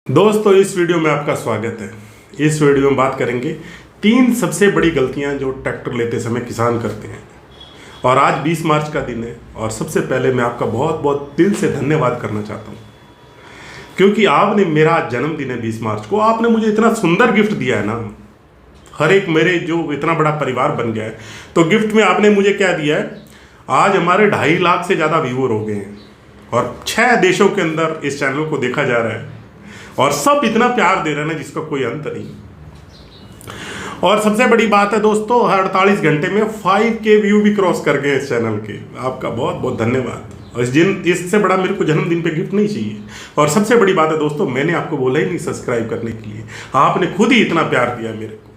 दोस्तों इस वीडियो में आपका स्वागत है। इस वीडियो में बात करेंगे 3 सबसे बड़ी गलतियां जो ट्रैक्टर लेते समय किसान करते हैं। और आज 20 मार्च का दिन है और सबसे पहले मैं आपका बहुत बहुत दिल से धन्यवाद करना चाहता हूं, क्योंकि आपने मेरा जन्मदिन है 20 मार्च को, आपने मुझे इतना सुंदर गिफ्ट दिया है ना। हर एक मेरे जो इतना बड़ा परिवार बन गया है, तो गिफ्ट में आपने मुझे क्या दिया है। आज हमारे 2.5 लाख से ज़्यादा व्यूअर हो गए हैं और 6 देशों के अंदर इस चैनल को देखा जा रहा है और सब इतना प्यार दे रहे हैं ना जिसका कोई अंत नहीं। और सबसे बड़ी बात है दोस्तों, हर 48 घंटे में 5K व्यू भी क्रॉस कर गए इस चैनल के। आपका बहुत बहुत धन्यवाद। और इससे बड़ा मेरे को जन्मदिन पे गिफ्ट नहीं चाहिए। और सबसे बड़ी बात है दोस्तों, मैंने आपको बोला ही नहीं सब्सक्राइब करने के लिए, आपने खुद ही इतना प्यार दिया मेरे को,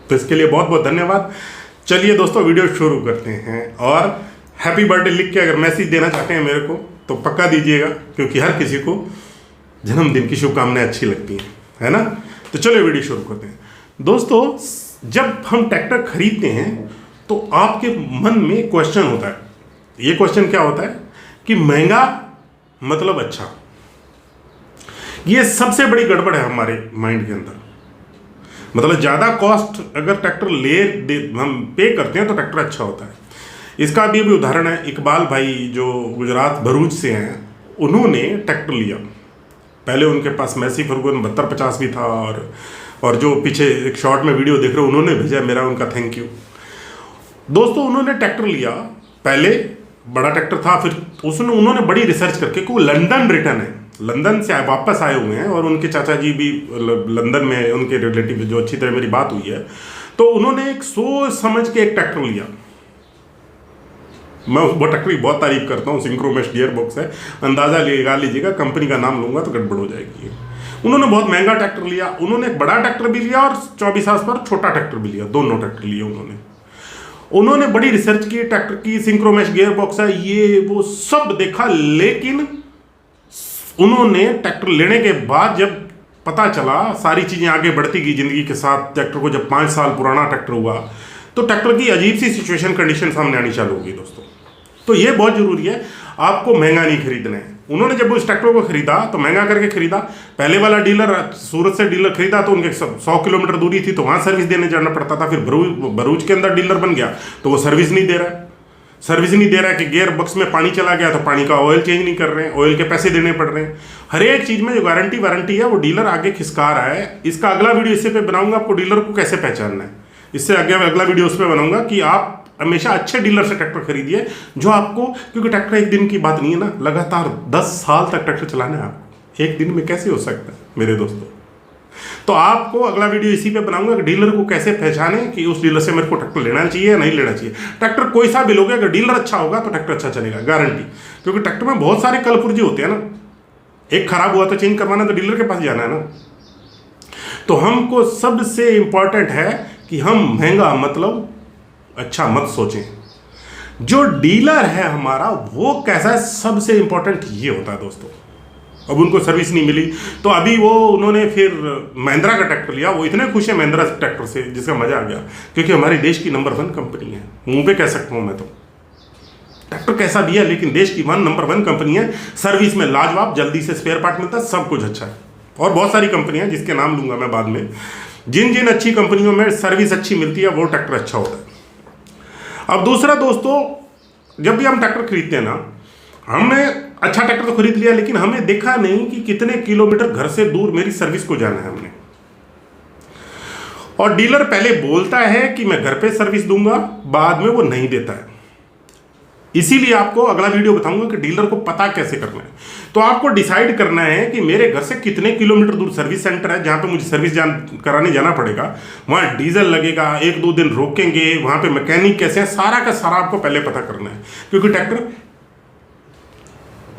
तो इसके लिए बहुत बहुत धन्यवाद। चलिए दोस्तों वीडियो शुरू करते हैं। और हैप्पी बर्थडे लिख के अगर मैसेज देना चाहते हैं मेरे को तो पक्का दीजिएगा, क्योंकि हर किसी को जन्मदिन की शुभकामनाएं अच्छी लगती हैं, है ना। तो चलिए वीडियो शुरू करते हैं। दोस्तों जब हम ट्रैक्टर खरीदते हैं तो आपके मन में क्वेश्चन होता है। ये क्वेश्चन क्या होता है कि महंगा मतलब अच्छा। ये सबसे बड़ी गड़बड़ है हमारे माइंड के अंदर। मतलब ज़्यादा कॉस्ट अगर ट्रैक्टर हम पे करते हैं तो ट्रैक्टर अच्छा होता है। इसका भी उदाहरण है, इकबाल भाई जो गुजरात भरूच से हैं, उन्होंने ट्रैक्टर लिया। पहले उनके पास मैसी फर्गुसन 7250 भी था और जो पीछे एक शॉर्ट में वीडियो देख रहे हो उन्होंने भेजा, मेरा उनका थैंक यू। दोस्तों उन्होंने ट्रैक्टर लिया, पहले बड़ा ट्रैक्टर था, फिर उन्होंने बड़ी रिसर्च करके, को लंदन रिटर्न है, लंदन से वापस आए हुए हैं और उनके चाचा जी भी लंदन में, उनके रिलेटिव जो अच्छी तरह मेरी बात हुई है, तो उन्होंने एक सोच समझ के एक ट्रैक्टर लिया। मैं वो ट्रैक्टर की बहुत तारीफ करता हूँ, सिंक्रोमेश गियर बॉक्स है, अंदाज़ा लगा लीजिएगा, कंपनी का नाम लूंगा तो गड़बड़ हो जाएगी। उन्होंने बहुत महंगा ट्रैक्टर लिया, उन्होंने एक बड़ा ट्रैक्टर भी लिया और 24 आवर्स पर छोटा ट्रैक्टर भी लिया, दोनों ट्रैक्टर लिए उन्होंने बड़ी रिसर्च की, ट्रैक्टर की सिंक्रोमेश गियर बॉक्स है, ये वो सब देखा। लेकिन उन्होंने ट्रैक्टर लेने के बाद जब पता चला, सारी चीज़ें आगे बढ़ती गई ज़िंदगी के साथ, ट्रैक्टर को जब 5 साल पुराना ट्रैक्टर हुआ तो ट्रैक्टर की अजीब सी सिचुएशन कंडीशन सामने आनी चालू होगी दोस्तों। तो ये बहुत ज़रूरी है, आपको महंगा नहीं खरीदना है। उन्होंने जब उस ट्रैक्टर को खरीदा तो महंगा करके खरीदा। पहले वाला डीलर सूरत से डीलर खरीदा तो उनके 100 किलोमीटर दूरी थी, तो वहाँ सर्विस देने जाना पड़ता था। फिर भरूच के अंदर डीलर बन गया तो वो सर्विस नहीं दे रहा है कि गियर बॉक्स में पानी चला गया तो पानी का ऑयल चेंज नहीं कर रहे हैं, ऑयल के पैसे देने पड़ रहे हैं। हर एक चीज़ में जो गारंटी वारंटी है वो डीलर आगे खिसका रहा है। इसका अगला वीडियो इससे पे बनाऊंगा, आपको डीलर को कैसे पहचानना है। इससे आगे अगला वीडियो उस पर बनाऊंगा कि आप हमेशा अच्छे डीलर से ट्रैक्टर खरीदिए जो आपको, क्योंकि ट्रैक्टर एक दिन की बात नहीं है ना, लगातार 10 साल तक ट्रैक्टर चलाना है आपको। एक दिन में कैसे हो सकता है मेरे दोस्तों। तो आपको अगला वीडियो इसी पे बनाऊंगा कि डीलर को कैसे पहचाने कि उस डीलर से मेरे को ट्रैक्टर लेना चाहिए या नहीं लेना चाहिए। ट्रैक्टर कोई सा भी लोगे, अगर डीलर अच्छा होगा तो ट्रैक्टर अच्छा चलेगा, गारंटी। क्योंकि ट्रैक्टर में बहुत सारे कल पुर्जे होते हैं ना, एक खराब हुआ तो चेंज करवाना तो डीलर के पास जाना है ना। तो हमको सबसे इंपॉर्टेंट है कि हम महंगा मतलब अच्छा मत सोचें। जो डीलर है हमारा वो कैसा है, सबसे इंपॉर्टेंट ये होता है दोस्तों। अब उनको सर्विस नहीं मिली तो अभी उन्होंने फिर महिंद्रा का ट्रैक्टर लिया। वो इतने खुश है महिंद्रा ट्रैक्टर से जिसका मजा आ गया, क्योंकि हमारे देश की नंबर 1 कंपनी है। मुंह पे कह सकता हूँ मैं, तो ट्रैक्टर कैसा भी है लेकिन देश की नंबर 1 कंपनी है। सर्विस में लाजवाब, जल्दी से स्पेयर पार्ट मिलता है, सब कुछ अच्छा है। और बहुत सारी कंपनियां जिसके नाम लूंगा मैं बाद में, जिन अच्छी कंपनियों में सर्विस अच्छी मिलती है वो ट्रैक्टर अच्छा होता है। अब दूसरा दोस्तों, जब भी हम ट्रैक्टर खरीदते हैं ना, हमने अच्छा ट्रैक्टर तो खरीद लिया, लेकिन हमने देखा नहीं कि कितने किलोमीटर घर से दूर मेरी सर्विस को जाना है हमने। और डीलर पहले बोलता है कि मैं घर पे सर्विस दूंगा, बाद में वो नहीं देता है। इसीलिए आपको अगला वीडियो बताऊंगा कि डीलर को पता कैसे करना है। तो आपको डिसाइड करना है कि मेरे घर से कितने किलोमीटर दूर सर्विस सेंटर है जहां पे मुझे सर्विस कराने जाना पड़ेगा, वहां डीजल लगेगा, 1-2 दिन रोकेंगे, वहां पे मैकेनिक कैसे है, सारा का सारा आपको पहले पता करना है। क्योंकि ट्रैक्टर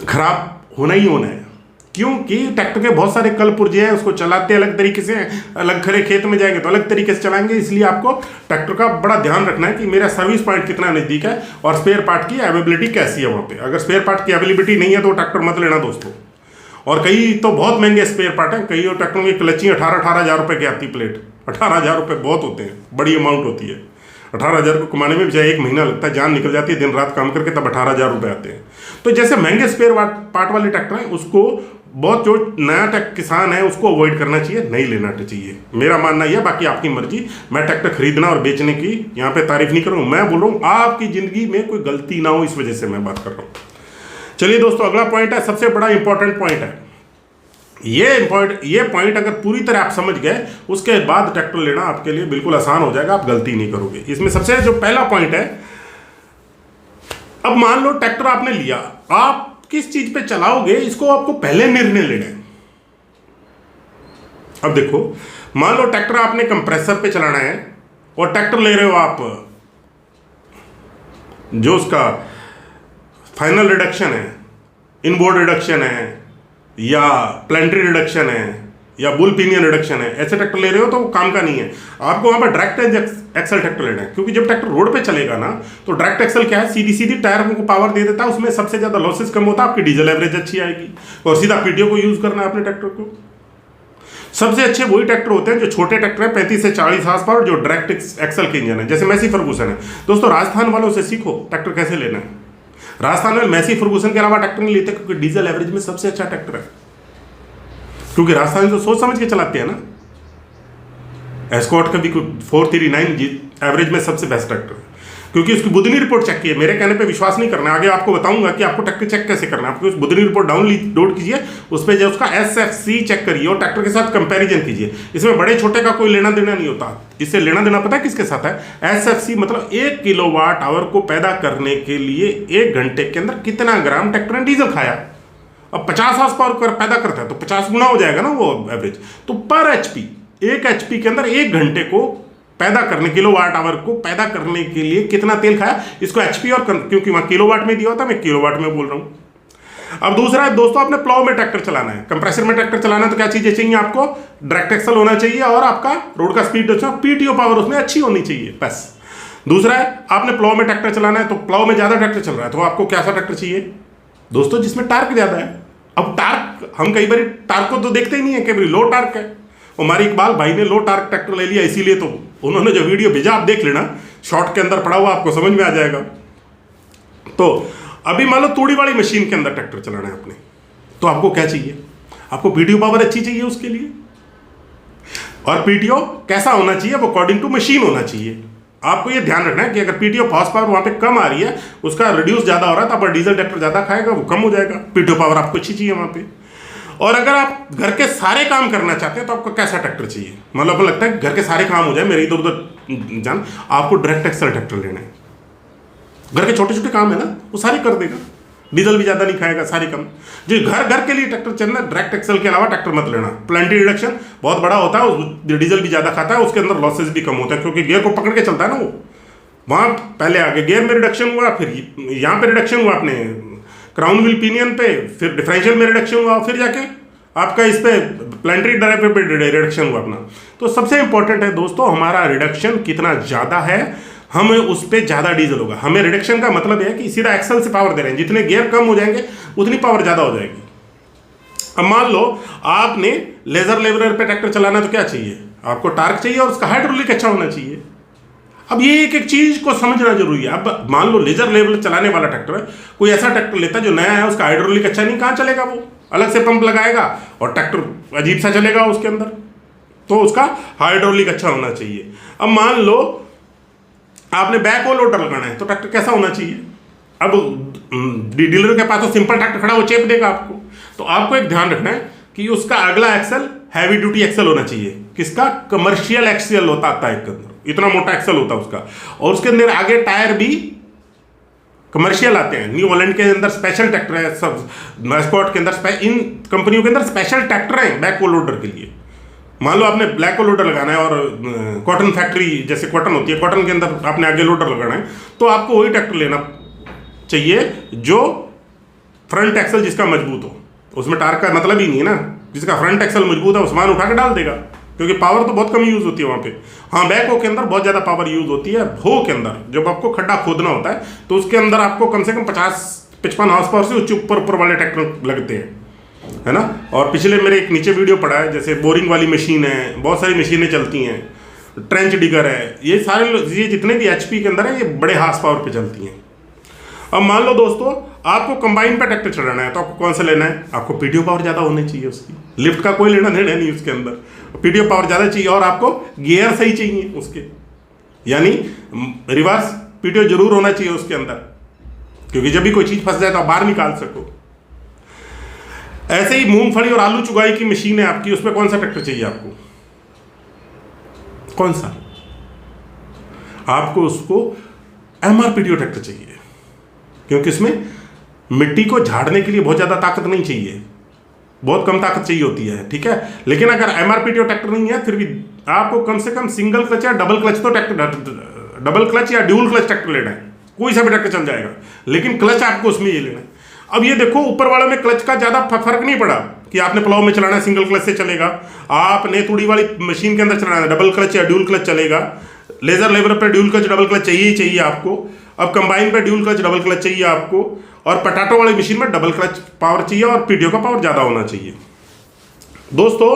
खराब होना ही होना है, क्योंकि ट्रैक्टर के बहुत सारे कल पुर्जे हैं, उसको चलाते अलग तरीके से, अलग खरे खेत में जाएंगे तो अलग तरीके से चलाएंगे। इसलिए आपको ट्रैक्टर का बड़ा ध्यान रखना है कि मेरा सर्विस पॉइंट कितना नज़दीक है और स्पेयर पार्ट की अवेलेबिलिटी कैसी है वहाँ पे। अगर स्पेयर पार्ट की अवेलेबिलिटी नहीं है तो ट्रैक्टर मत लेना दोस्तों। और कई तो बहुत महंगे स्पेयर पार्ट हैं, कई ट्रैक्टरों की क्लचिंग 18,000 रुपये की आती प्लेट। 18,000 रुपये बहुत होते हैं, बड़ी अमाउंट होती है। 18,000 को कमाने में चाहे 1 महीना लगता है, जान निकल जाती है दिन रात काम करके, तब 18,000 रुपये आते हैं। तो जैसे महंगे स्पेयर पार्ट वाले ट्रैक्टर हैं, उसको बहुत जो नया किसान है उसको अवॉइड करना चाहिए, नहीं लेना चाहिए, मेरा मानना यह। बाकी आपकी मर्जी, मैं ट्रैक्टर खरीदना और बेचने की यहाँ पे तारीफ नहीं कर रहा हूँ, मैं बोल रहा हूँ आपकी ज़िंदगी में कोई गलती ना हो, इस वजह से मैं बात कर रहा हूँ। चलिए दोस्तों, अगला पॉइंट है, सबसे बड़ा इंपॉर्टेंट पॉइंट है। ये पॉइंट अगर पूरी तरह आप समझ गए, उसके बाद ट्रैक्टर लेना आपके लिए बिल्कुल आसान हो जाएगा, आप गलती नहीं करोगे। इसमें सबसे जो पहला पॉइंट है, अब मान लो ट्रैक्टर आपने लिया, आप किस चीज पे चलाओगे इसको आपको पहले निर्णय लेना है। अब देखो, मान लो ट्रैक्टर आपने कंप्रेसर पे चलाना है और ट्रैक्टर ले रहे हो आप जो उसका फाइनल रिडक्शन है, इनबोर्ड रिडक्शन है या प्लेंट्री रिडक्शन है या बुल पिनियन रिडक्शन है, ऐसे ट्रैक्टर ले रहे हो तो वो काम का नहीं है। आपको वहां पर डायरेक्ट एक्सल ट्रैक्टर लेना है, क्योंकि जब ट्रैक्टर रोड पे चलेगा ना, तो डायरेक्ट एक्सल क्या है, सीधी सीधी टायर को पावर दे देता है, उसमें सबसे ज्यादा लॉसेस कम होता है, आपकी डीजल एवरेज अच्छी आएगी और सीधा पीटीओ को यूज करना है अपने ट्रैक्टर को। सबसे अच्छे वही ट्रैक्टर होते हैं जो छोटे ट्रैक्टर है 35 से 40 हार्स पावर, जो डायरेक्ट एक्सल के इंजन है, जैसे मैसी फर्गूसन है। दोस्तों, राजस्थान वालों से सीखो ट्रैक्टर कैसे लेना है। राजस्थान में मैसी फर्गूसन के अलावा ट्रैक्टर नहीं लेते, क्योंकि डीजल एवरेज में सबसे अच्छा ट्रैक्टर है, क्योंकि राजस्थान तो सोच समझ के चलाते हैं ना। एस्कॉर्ट का भी 439 एवरेज में सबसे बेस्ट ट्रैक्टर है, क्योंकि उसकी बुधनी रिपोर्ट चेक की है। मेरे कहने पे विश्वास नहीं करना, आगे आपको बताऊंगा कि आपको ट्रैक्टर चेक कैसे करना है। आपको उस बुधनी रिपोर्ट डाउनलोड कीजिए, उस पर जो उसका SFC चेक करिए और ट्रैक्टर के साथ कंपैरिजन कीजिए। इसमें बड़े छोटे का कोई लेना देना नहीं होता, इससे लेना देना पता है किसके साथ है। SFC मतलब 1 किलोवाट आवर को पैदा करने के लिए 1 घंटे के अंदर कितना ग्राम ट्रैक्टर ने डीजल खाया। अब 50 हार्स पावर पैदा करता है तो 50 गुना हो जाएगा ना वो एवरेज। तो पर HP, 1 HP के अंदर 1 घंटे को पैदा करने, किलोवाट आवर को पैदा करने के लिए कितना तेल खाया, इसको HP और क्योंकि वहां किलोवाट में दिया होता है, मैं किलोवाट में बोल रहा हूं। अब दूसरा है दोस्तों, आपने प्लाव में ट्रैक्टर चलाना है, कंप्रेसर में ट्रैक्टर चलाना है, तो क्या चीजें चाहिए आपको, डायरेक्ट एक्सल होना चाहिए और आपका रोड का स्पीड अच्छा, PTO पावर उसमें अच्छी होनी चाहिए, बस। दूसरा है, आपने प्लाव में ट्रैक्टर चलाना है, तो प्लाव में ज्यादा ट्रैक्टर चल रहा है, तो आपको कैसा ट्रैक्टर चाहिए दोस्तों, जिसमें टार्क ज्यादा है। अब टार्क, हम कई बार टार्क को तो देखते ही नहीं है, कई बार लो टार्क है। हमारे इकबाल भाई ने लो टार्क ट्रैक्टर ले लिया, इसीलिए तो उन्होंने जो वीडियो भेजा आप देख लेना, शॉर्ट के अंदर पड़ा हुआ, आपको समझ में आ जाएगा। तो अभी मान लो तूड़ी वाली मशीन के अंदर ट्रैक्टर चलाना है आपने, तो आपको क्या चाहिए, आपको PTO पावर अच्छी चाहिए उसके लिए, और PTO कैसा होना चाहिए, वो अकॉर्डिंग टू मशीन होना चाहिए। आपको ये ध्यान रखना है कि अगर PTO हॉर्स पावर वहां पे कम आ रही है, उसका रिड्यूस ज्यादा हो रहा है, तो आप डीजल ट्रैक्टर ज्यादा खाएगा, वो कम हो जाएगा। PTO पावर आपको अच्छी चाहिए वहां पे। और अगर आप घर के सारे काम करना चाहते हैं तो आपको कैसा ट्रैक्टर चाहिए, मतलब आपको लगता है घर के सारे काम हो जाए, मेरे इधर उधर जान, आपको डायरेक्ट एक्सल ट्रैक्टर लेना है। घर के छोटे छोटे काम है ना, वो सारे कर देगा, डीजल भी ज्यादा नहीं खाएगा, सारे काम। जो घर के लिए ट्रैक्टर चलना, डायरेक्ट एक्सल के अलावा ट्रैक्टर मत लेना। प्लेंटी रिडक्शन बहुत बड़ा होता है, डीजल भी ज्यादा खाता है, उसके अंदर लॉसेस भी कम होता है, क्योंकि गियर को पकड़ के चलता है ना वो। वहां पहले आगे गियर में रिडक्शन हुआ, फिर यहाँ पे रिडक्शन हुआ अपने क्राउन व्हील पिनियन पे, फिर डिफरेंशियल में रिडक्शन हुआ, फिर जाके आपका इस पे प्लेंट्री ड्राइव पे रिडक्शन हुआ अपना। तो सबसे इंपॉर्टेंट है दोस्तों, हमारा रिडक्शन कितना ज्यादा है, हमें उस पर ज्यादा डीजल होगा। हमें रिडक्शन का मतलब है कि सीधा एक्सल से पावर दे रहे हैं, जितने गियर कम हो जाएंगे उतनी पावर ज्यादा हो जाएगी। अब मान लो आपने लेजर लेवलर पे ट्रैक्टर चलाना, तो क्या चाहिए आपको, टार्क चाहिए और उसका हाइड्रोलिक अच्छा होना चाहिए। अब ये एक एक चीज को समझना जरूरी है। अब मान लो लेजर लेवलर चलाने वाला ट्रैक्टर है, कोई ऐसा ट्रैक्टर लेता है जो नया है, उसका हाइड्रोलिक अच्छा नहीं, कहाँ चलेगा, वो अलग से पंप लगाएगा और ट्रैक्टर अजीब सा चलेगा उसके अंदर, तो उसका हाइड्रोलिक अच्छा होना चाहिए। अब मान लो आपने बैक होल लोडर लगाना है, तो ट्रैक्टर कैसा होना चाहिए। अब डीलर के पास तो सिंपल ट्रैक्टर खड़ा, वो चेप देगा आपको, तो आपको एक ध्यान रखना है कि उसका अगला एक्सल हैवी ड्यूटी एक्सल होना चाहिए। किसका, कमर्शियल एक्सल होता है एक अंदर, इतना मोटा एक्सल होता है उसका, और उसके अंदर आगे टायर भी कमर्शियल आते हैं। न्यू हॉलैंड के अंदर स्पेशल ट्रैक्टर है, सब एस्कॉर्ट के अंदर, इन कंपनियों के अंदर स्पेशल ट्रैक्टर हैं बैक होल लोडर के लिए। मान लो आपने ब्लैक होल लोडर लगाना है और कॉटन फैक्ट्री, जैसे कॉटन होती है, कॉटन के अंदर आपने आगे लोडर लगाना है, तो आपको वही ट्रैक्टर लेना चाहिए जो फ्रंट एक्सल जिसका मजबूत हो। उसमें टार्क का मतलब ही नहीं है ना, जिसका फ्रंट एक्सल मजबूत है वो सामान उठा के डाल देगा, क्योंकि पावर तो बहुत कम यूज होती है वहाँ पे। हाँ, बैक हो के अंदर बहुत ज़्यादा पावर यूज होती है। हो के अंदर जब आपको खड्डा खोदना होता है तो उसके अंदर आपको कम से कम 50-55 हार्स पावर से ऊपर वाले ट्रैक्टर लगते हैं, है ना। और पिछले मेरे एक नीचे वीडियो पड़ा है, जैसे बोरिंग वाली मशीन है, बहुत सारी मशीनें चलती हैं, ट्रेंच डिगर है, ये सारे ये जितने भी एचपी के अंदर है, ये बड़े हार्स पावर पे चलती हैं। अब मान लो दोस्तों आपको कंबाइन पे ट्रैक्टर चलाना है, तो आपको कौन सा लेना है? आपको पीडीओ पावर ज़्यादा होनी चाहिए उसकी, लिफ्ट का कोई लेना देना नहीं उसके अंदर, पीडीओ पावर ज़्यादा चाहिए और आपको गियर सही चाहिए उसके, यानी रिवर्स पीडीओ जरूर होना चाहिए उसके अंदर, क्योंकि जब भी कोई चीज़ फंस जाए तो आप बाहर निकाल सको। ऐसे ही मूंगफली और आलू चुगाई की मशीन है आपकी, उसमें कौन सा ट्रैक्टर चाहिए आपको? कौन सा? आपको उसको एमआरपीडीओ ट्रैक्टर चाहिए, क्योंकि इसमें मिट्टी को झाड़ने के लिए बहुत ज़्यादा ताकत नहीं चाहिए, बहुत कम ताकत चाहिए होती है, ठीक है। लेकिन अगर एमआरपीडीओ ट्रैक्टर नहीं है, फिर भी आपको कम से कम सिंगल क्लच या डबल क्लच तो ट्रैक्टर, डबल क्लच या ड्यूल क्लच ट्रैक्टर लेना है, कोई सा भी ट्रैक्टर चल जाएगा, लेकिन क्लच आपको उसमें ये लेना है। अब ये देखो ऊपर वाले में क्लच का ज़्यादा फर्क नहीं पड़ा कि आपने प्लाव में चलाना है सिंगल क्लच से चलेगा, आपने तूड़ी वाली मशीन के अंदर चलाना है डबल क्लच या ड्यूल क्लच चलेगा, लेजर लेबर पर ड्यूल क्लच डबल क्लच चाहिए ही चाहिए आपको, अब कंबाइन पे ड्यूल क्लच डबल क्लच चाहिए आपको, और पटाटो वाली मशीन में डबल क्लच पावर चाहिए और पीडीओ का पावर ज़्यादा होना चाहिए। दोस्तों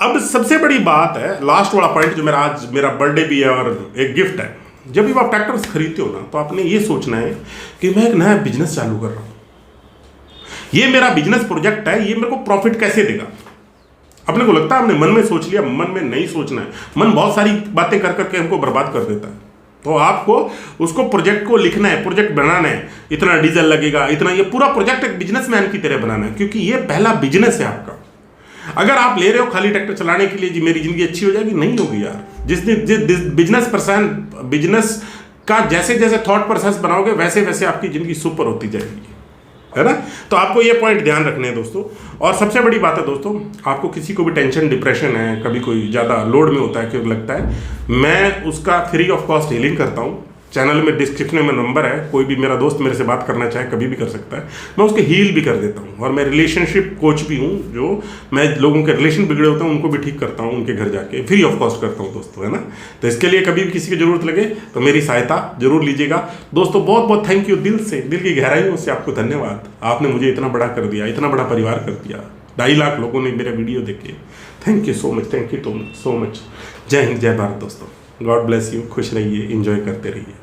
अब सबसे बड़ी बात है, लास्ट वाला पॉइंट जो आज मेरा बर्थडे भी है और एक गिफ्ट है। जब भी आप ट्रैक्टर खरीदते हो ना, तो आपने ये सोचना है कि मैं एक नया बिजनेस चालू कर रहा हूँ, ये मेरा बिजनेस प्रोजेक्ट है, ये मेरे को प्रॉफिट कैसे देगा। अपने को लगता है हमने मन में सोच लिया, मन में नहीं सोचना है, मन बहुत सारी बातें कर करके हमको बर्बाद कर देता है। तो आपको उसको प्रोजेक्ट को लिखना है, प्रोजेक्ट बनाना है, इतना डीजल लगेगा, इतना, ये पूरा प्रोजेक्ट एक बिजनेसमैन की तरह बनाना है, क्योंकि ये पहला बिजनेस है आपका। अगर आप ले रहे हो खाली ट्रैक्टर चलाने के लिए, जी मेरी जिंदगी अच्छी हो जाएगी, नहीं होगी यार। जिस बिजनेस पर्सन, बिजनेस का जैसे जैसे थॉट प्रोसेस बनाओगे वैसे वैसे आपकी जिंदगी सुपर होती जाएगी, है ना। तो आपको ये पॉइंट ध्यान रखने हैं दोस्तों। और सबसे बड़ी बात है दोस्तों, आपको किसी को भी टेंशन, डिप्रेशन है, कभी कोई ज़्यादा लोड में होता है, क्यों लगता है, मैं उसका फ्री ऑफ कॉस्ट हीलिंग करता हूँ। चैनल में डिस्क्रिप्शन में नंबर है, कोई भी मेरा दोस्त मेरे से बात करना चाहे कभी भी कर सकता है, मैं उसके हील भी कर देता हूँ। और मैं रिलेशनशिप कोच भी हूँ, जो मैं लोगों के रिलेशन बिगड़े होते हैं उनको भी ठीक करता हूँ, उनके घर जाके फ्री ऑफ कॉस्ट करता हूँ दोस्तों, है ना। तो इसके लिए कभी भी किसी की जरूरत लगे तो मेरी सहायता जरूर लीजिएगा दोस्तों। बहुत बहुत थैंक यू, दिल से, दिल की गहराइयों से आपको धन्यवाद। आपने मुझे इतना बड़ा कर दिया, इतना बड़ा परिवार कर दिया, 2.5 लाख लोगों ने मेरा वीडियो देखे। Thank you so much, thank you so much. जय हिंद, जय भारत दोस्तों। गॉड ब्लेस यू, खुश रहिए, एंजॉय करते रहिए।